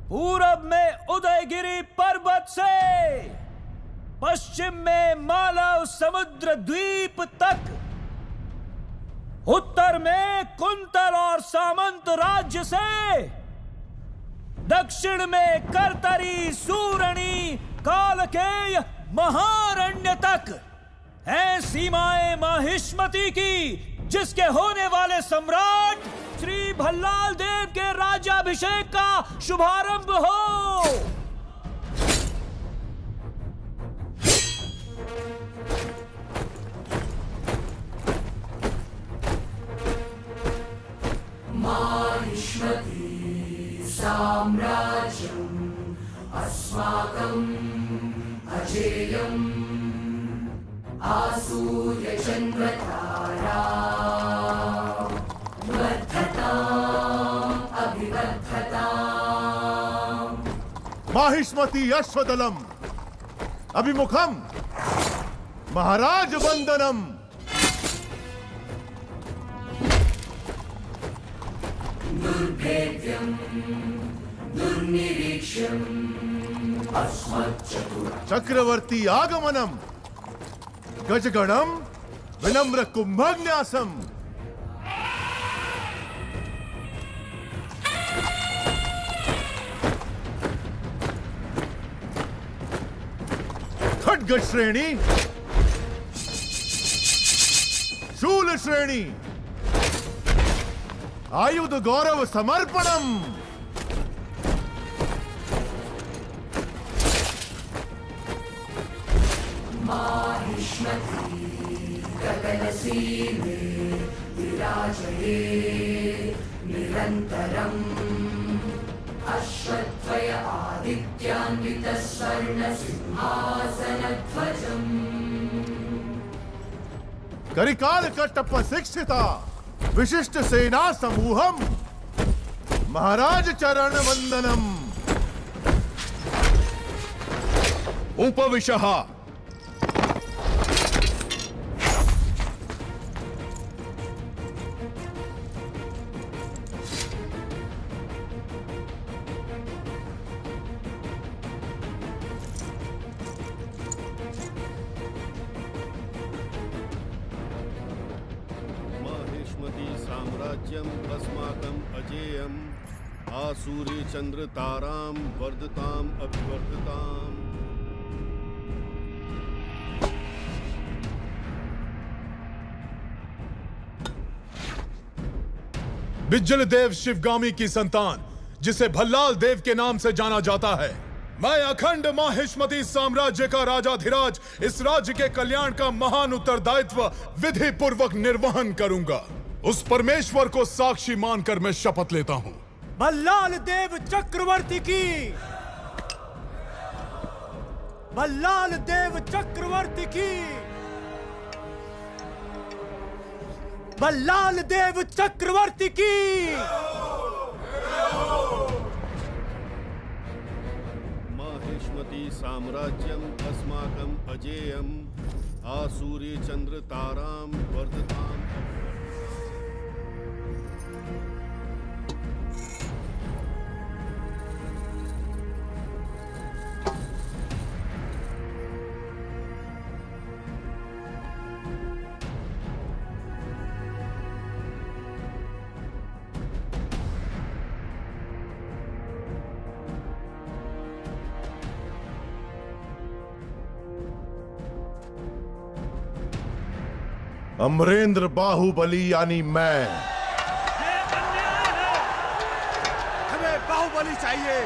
पूरब में उदयगिरी पर्वत से पश्चिम में मालव समुद्र द्वीप तक, उत्तर में कुंतल और सामंत राज्य से, दक्षिण में करतरी सूरणी कालकेय महारण्य तक हैं सीमाएं माहिष्मती की, जिसके होने वाले सम्राट श्री भल्लाल देव के राज्याभिषेक का शुभारंभ हो। माहिष्मती साम्राज्यम् अस्माकम् अजेयम् आसूर्यचन्द्रतारा वर्धताम् अभिवर्धताम्। माहिष्मती अश्वदलम् अभिमुखम् महाराज वंदनम्। दुर्भेद्यम् दुर्निरीक्ष्यम् अस्मच्चतुर चक्रवर्ती आगमनम् गजगणम् विनम्र कुंभन्यासम्। खड्ग श्रेणी शूल श्रेणी आयुध गौरव समर्पणम्। माहिष्मती गगनसीमे विराजये निरन्तरम् अश्वत्थय आदित्यान्वितः स्वर्णसिंहासनध्वजम्। करिकाल कट्टप्प शिक्षिता विशिष्ट सेना समूहम् महाराज चरण वंदनम्। उपविशः साम्राज्यम् अस्माकम् अजेयम् आसूर्य चंद्र तारां वर्धताम् अभिवर्धताम्। बिज्जल देव शिवगामी की संतान, जिसे भल्लाल देव के नाम से जाना जाता है, मैं अखंड माहिष्मती साम्राज्य का राजाधिराज इस राज्य के कल्याण का महान उत्तरदायित्व विधि पूर्वक निर्वहन करूंगा। उस परमेश्वर को साक्षी मानकर मैं शपथ लेता हूं। भल्लाल देव चक्रवर्ती की, भल्लाल देव चक्रवर्ती की, भल्लाल देव चक्रवर्ती की। माहिष्मती साम्राज्यम् अस्माकम् अजेयम् आसूर्य चंद्र तारां वर्धताम्। अमरेंद्र बाहुबली यानी मैं। ये अन्याय है, हमें बाहुबली चाहिए।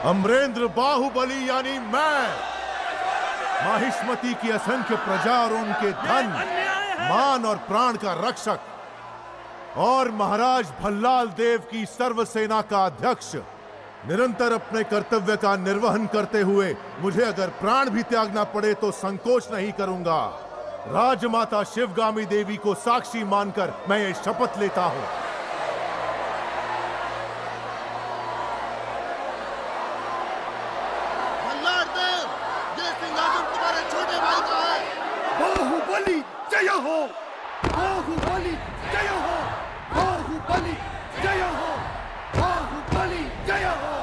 अमरेंद्र बाहुबली यानी मैं, माहिष्मती की असंख्य प्रजा और उनके धन मान और प्राण का रक्षक, और महाराज भल्लाल देव की सर्व सेना का अध्यक्ष, निरंतर अपने कर्तव्य का निर्वहन करते हुए मुझे अगर प्राण भी त्यागना पड़े तो संकोच नहीं करूंगा। राजमाता शिवगामी देवी को साक्षी मानकर मैं ये शपथ लेता हूं। जय हो। बाहुबली जय हो। बाहुबली जय हो। बाहुबली जय हो।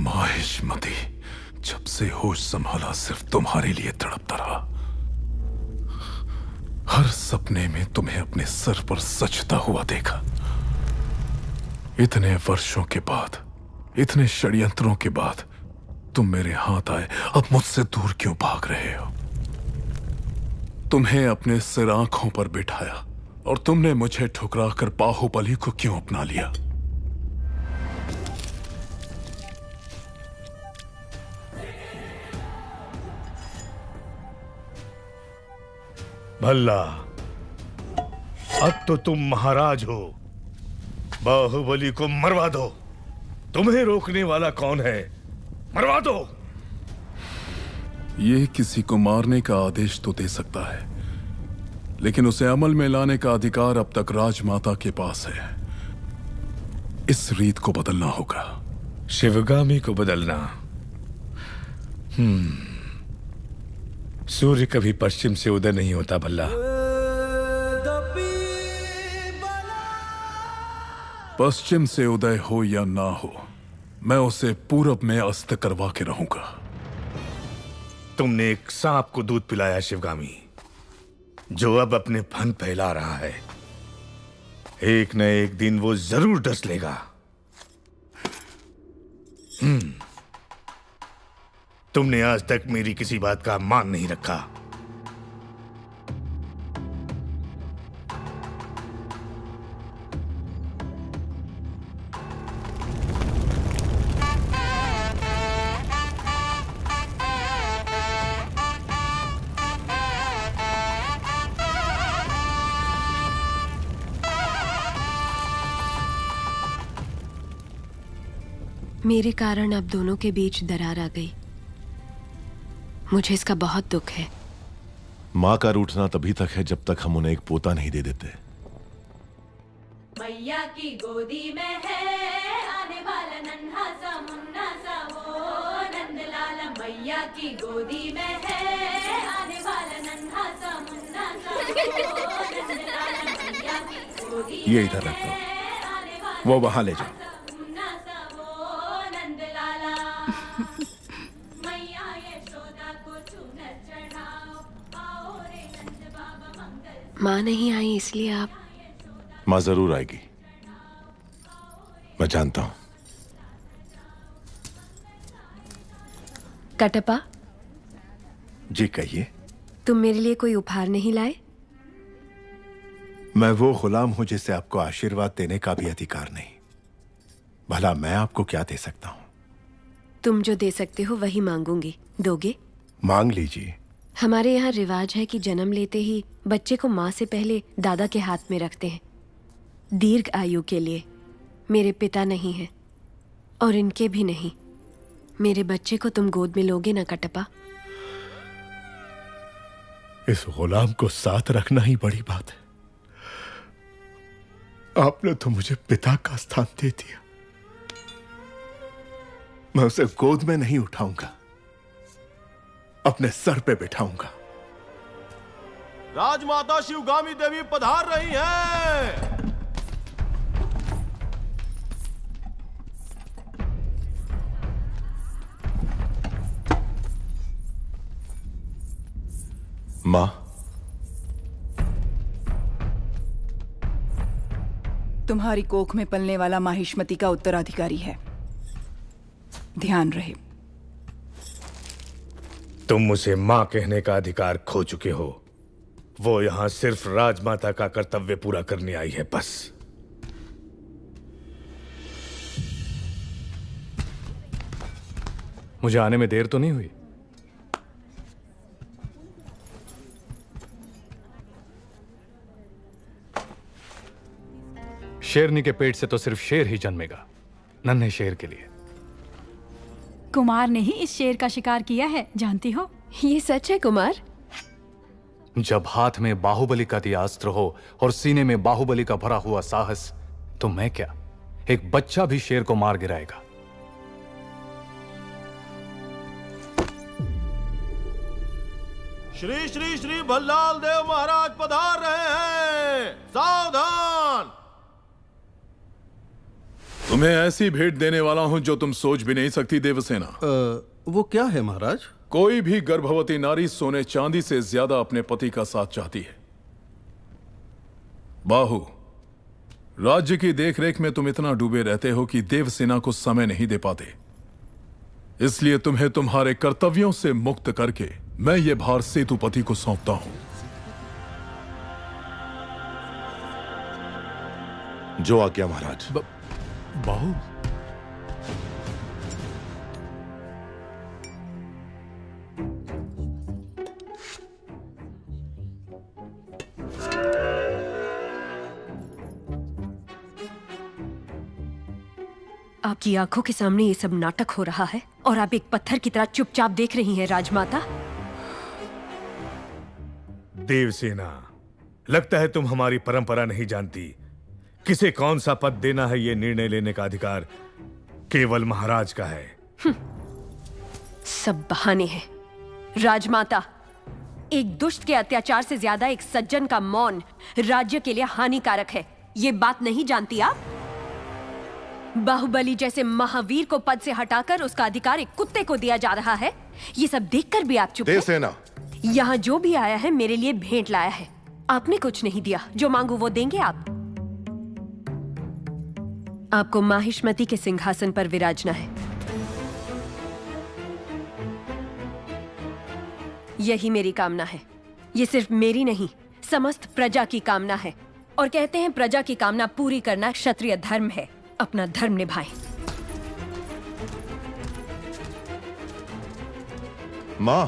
माहिष्मती, जब से होश संभाला सिर्फ तुम्हारे लिए तड़पता रहा। हर सपने में तुम्हें अपने सर पर सजता हुआ देखा। इतने वर्षों के बाद, इतने षड्यंत्रों के बाद तुम मेरे हाथ आए, अब मुझसे दूर क्यों भाग रहे हो? तुम्हें अपने सिर आंखों पर बिठाया और तुमने मुझे ठुकराकर बाहुबली को क्यों अपना लिया? भल्ला, अब तो तुम महाराज हो। बाहुबली को मरवा दो। तुम्हें रोकने वाला कौन है? मरवा दो। ये किसी को मारने का आदेश तो दे सकता है, लेकिन उसे अमल में लाने का अधिकार अब तक राजमाता के पास है। इस रीत को बदलना होगा। शिवगामी को बदलना? सूर्य कभी पश्चिम से उदय नहीं होता भल्ला। पश्चिम से उदय हो या ना हो, मैं उसे पूरब में अस्त करवा के रहूंगा। तुमने एक सांप को दूध पिलाया शिवगामी, जो अब अपने फन फैला रहा है। एक न एक दिन वो जरूर डस लेगा। तुमने आज तक मेरी किसी बात का मान नहीं रखा। मेरे कारण अब दोनों के बीच दरार आ गई। मुझे इसका बहुत दुख है। माँ का रूठना तभी तक है जब तक हम उन्हें एक पोता नहीं दे देते। मैया की गोदी में है आने वाला नन्हा सा मुन्ना सा वो नंदलाला। मैया की गोदी में है आने वाला नन्हा सा मुन्ना सा वो नंदलाला। मैया की गोदी ये इधर रख दो, वो वहां ले जाओ। माँ नहीं आई इसलिए आप? माँ जरूर आएगी, मैं जानता हूं। कटप्पा, जी कहिए। तुम मेरे लिए कोई उपहार नहीं लाए? मैं वो गुलाम हूं जिसे आपको आशीर्वाद देने का भी अधिकार नहीं। भला मैं आपको क्या दे सकता हूं? तुम जो दे सकते हो वही मांगूंगी। दोगे? मांग लीजिए। हमारे यहाँ रिवाज है कि जन्म लेते ही बच्चे को माँ से पहले दादा के हाथ में रखते हैं, दीर्घ आयु के लिए। मेरे पिता नहीं हैं और इनके भी नहीं। मेरे बच्चे को तुम गोद में लोगे ना कटप्पा? इस गुलाम को साथ रखना ही बड़ी बात है। आपने तो मुझे पिता का स्थान दे दिया। मैं उसे गोद में नहीं उठाऊंगा, अपने सर पे बिठाऊंगा। राजमाता शिवगामी देवी पधार रही हैं। मां, तुम्हारी कोख में पलने वाला माहिष्मति का उत्तराधिकारी है, ध्यान रहे। तुम उसे मां कहने का अधिकार खो चुके हो। वो यहां सिर्फ राजमाता का कर्तव्य पूरा करने आई है, बस। मुझे आने में देर तो नहीं हुई? शेरनी के पेट से तो सिर्फ शेर ही जन्मेगा, नन्हे शेर के लिए। कुमार ने ही इस शेर का शिकार किया है, जानती हो? ये सच है कुमार? जब हाथ में बाहुबली का दिया अस्त्र हो और सीने में बाहुबली का भरा हुआ साहस, तो मैं क्या, एक बच्चा भी शेर को मार गिराएगा। श्री श्री श्री भल्लाल देव महाराज पधार रहे हैं। सावधान! तुम्हें ऐसी भेंट देने वाला हूं जो तुम सोच भी नहीं सकती देवसेना। वो क्या है महाराज? कोई भी गर्भवती नारी सोने चांदी से ज्यादा अपने पति का साथ चाहती है। बाहु, राज्य की देखरेख में तुम इतना डूबे रहते हो कि देवसेना को समय नहीं दे पाते। इसलिए तुम्हें तुम्हारे कर्तव्यों से मुक्त करके मैं ये भार सेतुपति को सौंपता हूं। जो आज्ञा महाराज। बाहु, आपकी आंखों के सामने ये सब नाटक हो रहा है और आप एक पत्थर की तरह चुपचाप देख रही हैं राजमाता। देवसेना, लगता है तुम हमारी परंपरा नहीं जानती। किसे कौन सा पद देना है, ये निर्णय लेने का अधिकार केवल महाराज का है। सब बहाने हैं। राजमाता, एक दुष्ट के अत्याचार से ज्यादा एक सज्जन का मौन राज्य के लिए हानिकारक है। ये बात नहीं जानती आप? बाहुबली जैसे महावीर को पद से हटाकर उसका अधिकार एक कुत्ते को दिया जा रहा है। ये सब देखकर भी आप चुप हैं? देवसेना, यहाँ जो भी आया है मेरे लिए भेंट लाया है। आपने कुछ नहीं दिया, जो मांगू वो देंगे आप। आपको माहिष्मति के सिंहासन पर विराजना है। यही मेरी कामना है। ये सिर्फ मेरी नहीं, समस्त प्रजा की कामना है। और कहते हैं प्रजा की कामना पूरी करना क्षत्रिय धर्म है। अपना धर्म निभाएं। मां,